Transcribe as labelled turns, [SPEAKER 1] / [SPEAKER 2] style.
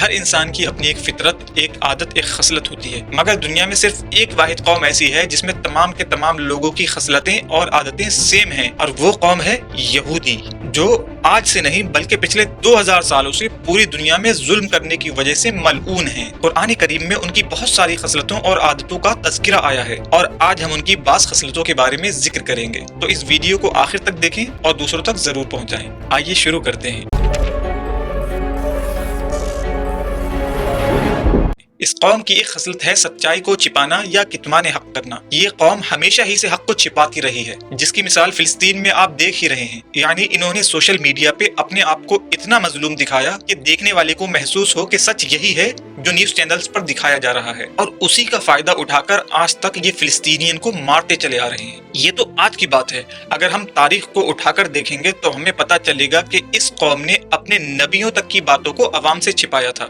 [SPEAKER 1] ہر انسان کی اپنی ایک فطرت، ایک عادت، ایک خصلت ہوتی ہے، مگر دنیا میں صرف ایک واحد قوم ایسی ہے جس میں تمام کے تمام لوگوں کی خصلتیں اور عادتیں سیم ہیں، اور وہ قوم ہے یہودی، جو آج سے نہیں بلکہ پچھلے 2000 سالوں سے پوری دنیا میں ظلم کرنے کی وجہ سے ملعون ہیں۔ قرآن کریم میں ان کی بہت ساری خصلتوں اور عادتوں کا تذکرہ آیا ہے، اور آج ہم ان کی بعض خصلتوں کے بارے میں ذکر کریں گے، تو اس ویڈیو کو آخر تک دیکھیں اور دوسروں تک ضرور پہنچائیں۔ آئیے شروع کرتے ہیں۔ اس قوم کی ایک خصلت ہے سچائی کو چھپانا یا کتمان حق کرنا۔ یہ قوم ہمیشہ ہی سے حق کو چھپاتی رہی ہے، جس کی مثال فلسطین میں آپ دیکھ ہی رہے ہیں۔ یعنی انہوں نے سوشل میڈیا پہ اپنے آپ کو اتنا مظلوم دکھایا کہ دیکھنے والے کو محسوس ہو کہ سچ یہی ہے جو نیوز چینلز پر دکھایا جا رہا ہے، اور اسی کا فائدہ اٹھا کر آج تک یہ فلسطینین کو مارتے چلے آ رہے ہیں۔ یہ تو آج کی بات ہے، اگر ہم تاریخ کو اٹھا کر دیکھیں گے تو ہمیں پتہ چلے گا کہ اس قوم نے اپنے نبیوں تک کی باتوں کو عوام سے چھپایا تھا۔